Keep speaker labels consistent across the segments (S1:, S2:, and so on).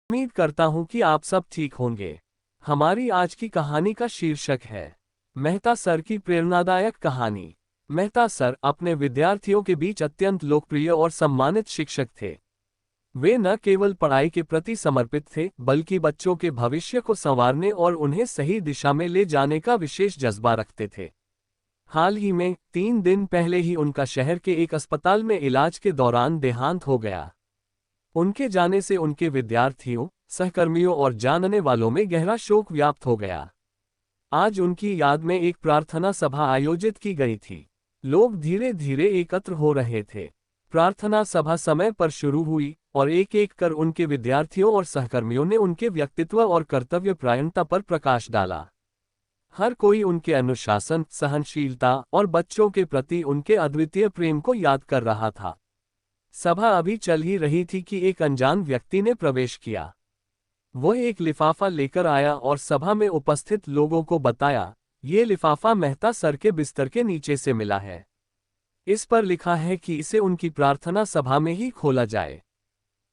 S1: उम्मीद करता हूँ कि आप सब ठीक होंगे। हमारी आज की कहानी का शीर्षक है मेहता सर की प्रेरणादायक कहानी। मेहता सर अपने विद्यार्थियों के बीच अत्यंत लोकप्रिय और सम्मानित शिक्षक थे। वे न केवल पढ़ाई के प्रति समर्पित थे, बल्कि बच्चों के भविष्य को संवारने और उन्हें सही दिशा में ले जाने का विशेष जज्बा रखते थे। हाल ही में 3 दिन पहले ही उनका शहर के एक अस्पताल में इलाज के दौरान देहांत हो गया। उनके जाने से उनके विद्यार्थियों, सहकर्मियों और जानने वालों में गहरा शोक व्याप्त हो गया। आज उनकी याद में एक प्रार्थना सभा आयोजित की गई थी। लोग धीरे धीरे एकत्र हो रहे थे। प्रार्थना सभा समय पर शुरू हुई और एक एक कर उनके विद्यार्थियों और सहकर्मियों ने उनके व्यक्तित्व और कर्तव्यपरायणता पर प्रकाश डाला। हर कोई उनके अनुशासन, सहनशीलता और बच्चों के प्रति उनके अद्वितीय प्रेम को याद कर रहा था। सभा अभी चल ही रही थी कि एक अनजान व्यक्ति ने प्रवेश किया। वह एक लिफाफा लेकर आया और सभा में उपस्थित लोगों को बताया, ये लिफाफा मेहता सर के बिस्तर के नीचे से मिला है। इस पर लिखा है कि इसे उनकी प्रार्थना सभा में ही खोला जाए।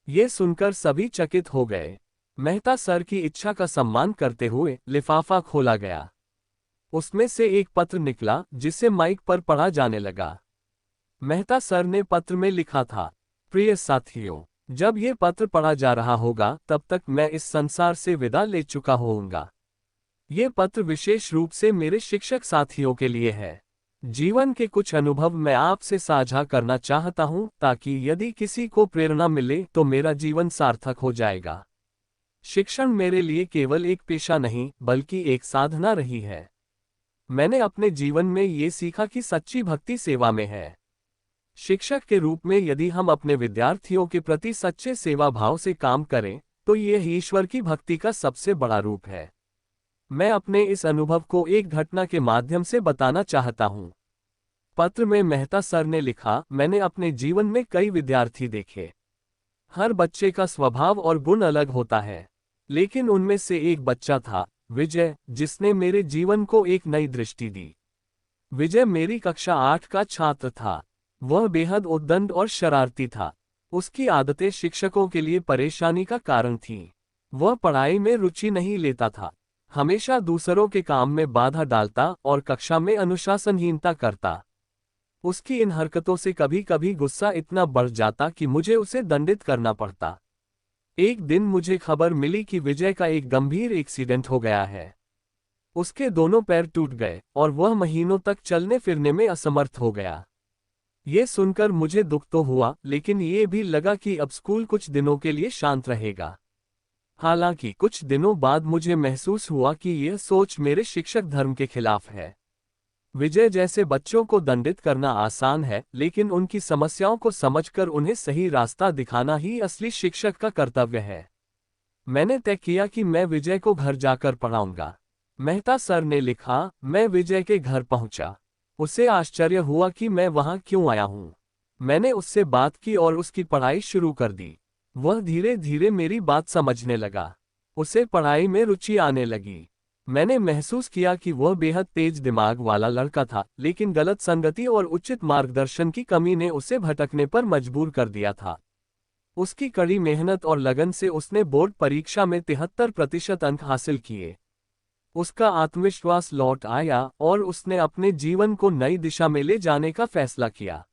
S1: ये सुनकर सभी चकित हो गए। मेहता सर की इच्छा का सम्मान करते हुए लिफाफा खोला गया। उसमें से एक पत्र निकला, जिसे माइक पर पढ़ा जाने लगा। मेहता सर ने पत्र में लिखा था, प्रिय साथियों, जब ये पत्र पढ़ा जा रहा होगा तब तक मैं इस संसार से विदा ले चुका होऊंगा। ये पत्र विशेष रूप से मेरे शिक्षक साथियों के लिए है। जीवन के कुछ अनुभव मैं आपसे साझा करना चाहता हूँ, ताकि यदि किसी को प्रेरणा मिले तो मेरा जीवन सार्थक हो जाएगा। शिक्षण मेरे लिए केवल एक पेशा नहीं, बल्कि एक साधना रही है। मैंने अपने जीवन में ये सीखा कि सच्ची भक्ति सेवा में है। शिक्षक के रूप में यदि हम अपने विद्यार्थियों के प्रति सच्चे सेवा भाव से काम करें, तो यह ईश्वर की भक्ति का सबसे बड़ा रूप है। मैं अपने इस अनुभव को एक घटना के माध्यम से बताना चाहता हूँ। पत्र में मेहता सर ने लिखा, मैंने अपने जीवन में कई विद्यार्थी देखे। हर बच्चे का स्वभाव और गुण अलग होता है, लेकिन उनमें से एक बच्चा था, विजय, जिसने मेरे जीवन को एक नई दृष्टि दी। विजय मेरी कक्षा 8 का छात्र था। वह बेहद उद्दंड और शरारती था। उसकी आदतें शिक्षकों के लिए परेशानी का कारण थीं। वह पढ़ाई में रुचि नहीं लेता था, हमेशा दूसरों के काम में बाधा डालता और कक्षा में अनुशासनहीनता करता। उसकी इन हरकतों से कभी कभी गुस्सा इतना बढ़ जाता कि मुझे उसे दंडित करना पड़ता। एक दिन मुझे खबर मिली कि विजय का एक गंभीर एक्सीडेंट हो गया है। उसके दोनों पैर टूट गए और वह महीनों तक चलने फिरने में असमर्थ हो गया। ये सुनकर मुझे दुख तो हुआ, लेकिन ये भी लगा कि अब स्कूल कुछ दिनों के लिए शांत रहेगा। हालांकि कुछ दिनों बाद मुझे महसूस हुआ कि यह सोच मेरे शिक्षक धर्म के खिलाफ है। विजय जैसे बच्चों को दंडित करना आसान है, लेकिन उनकी समस्याओं को समझकर उन्हें सही रास्ता दिखाना ही असली शिक्षक का कर्तव्य है। मैंने तय किया कि मैं विजय को घर जाकर पढ़ाऊंगा। मेहता सर ने लिखा, मैं विजय के घर पहुंचा। उसे आश्चर्य हुआ कि मैं वहां क्यों आया हूं। मैंने उससे बात की और उसकी पढ़ाई शुरू कर दी। वह धीरे धीरे मेरी बात समझने लगा। उसे पढ़ाई में रुचि आने लगी। मैंने महसूस किया कि वह बेहद तेज दिमाग वाला लड़का था, लेकिन गलत संगति और उचित मार्गदर्शन की कमी ने उसे भटकने पर मजबूर कर दिया था। उसकी कड़ी मेहनत और लगन से उसने बोर्ड परीक्षा में 73% अंक हासिल किए। उसका आत्मविश्वास लौट आया और उसने अपने जीवन को नई दिशा में ले जाने का फैसला किया।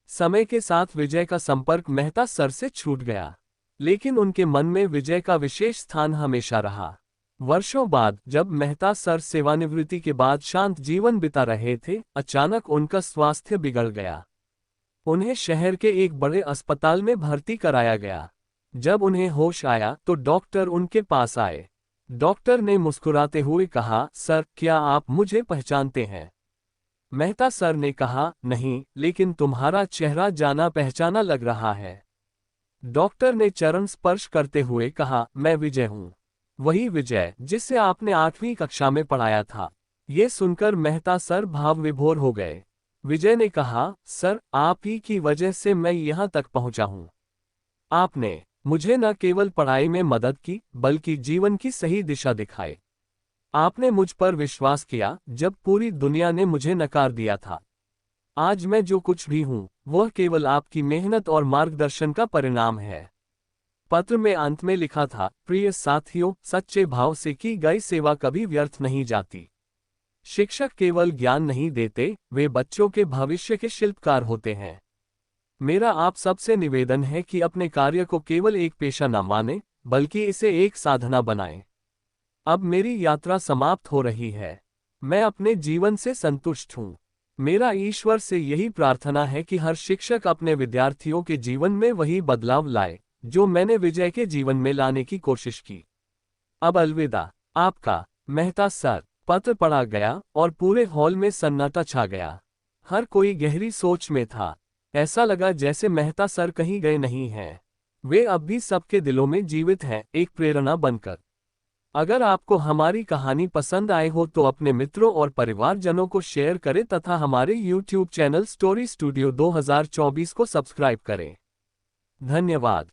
S1: समय के साथ विजय का संपर्क मेहता सर से छूट गया, लेकिन उनके मन में विजय का विशेष स्थान हमेशा रहा। वर्षों बाद जब मेहता सर सेवानिवृत्ति के बाद शांत जीवन बिता रहे थे, अचानक उनका स्वास्थ्य बिगड़ गया। उन्हें शहर के एक बड़े अस्पताल में भर्ती कराया गया। जब उन्हें होश आया तो डॉक्टर उनके पास आए। डॉक्टर ने मुस्कुराते हुए कहा, सर, क्या आप मुझे पहचानते हैं? मेहता सर ने कहा, नहीं, लेकिन तुम्हारा चेहरा जाना पहचाना लग रहा है। डॉक्टर ने चरण स्पर्श करते हुए कहा, मैं विजय हूँ। वही विजय जिसे आपने 8वीं कक्षा में पढ़ाया था। ये सुनकर मेहता सर भाव विभोर हो गए। विजय ने कहा, सर, आप ही की वजह से मैं यहाँ तक पहुँचा हूँ। आपने मुझे न केवल पढ़ाई में मदद की, बल्कि जीवन की सही दिशा दिखाई। आपने मुझ पर विश्वास किया जब पूरी दुनिया ने मुझे नकार दिया था। आज मैं जो कुछ भी हूँ, वह केवल आपकी मेहनत और मार्गदर्शन का परिणाम है। पत्र में अंत में लिखा था, प्रिय साथियों, सच्चे भाव से की गई सेवा कभी व्यर्थ नहीं जाती। शिक्षक केवल ज्ञान नहीं देते, वे बच्चों के भविष्य के शिल्पकार होते हैं। मेरा आप सबसे निवेदन है कि अपने कार्य को केवल एक पेशा न माने, बल्कि इसे एक साधना बनाएं। अब मेरी यात्रा समाप्त हो रही है। मैं अपने जीवन से संतुष्ट हूँ। मेरा ईश्वर से यही प्रार्थना है कि हर शिक्षक अपने विद्यार्थियों के जीवन में वही बदलाव लाए जो मैंने विजय के जीवन में लाने की कोशिश की। अब अलविदा, आपका मेहता सर। पत्र पढ़ा गया और पूरे हॉल में सन्नाटा छा गया। हर कोई गहरी सोच में था। ऐसा लगा जैसे मेहता सर कहीं गए नहीं हैं। वे अब भी सबके दिलों में जीवित हैं, एक प्रेरणा बनकर। अगर आपको हमारी कहानी पसंद आए हो तो अपने मित्रों और परिवारजनों को शेयर करें तथा हमारे YouTube चैनल स्टोरी स्टूडियो 2024 को सब्सक्राइब करें। धन्यवाद।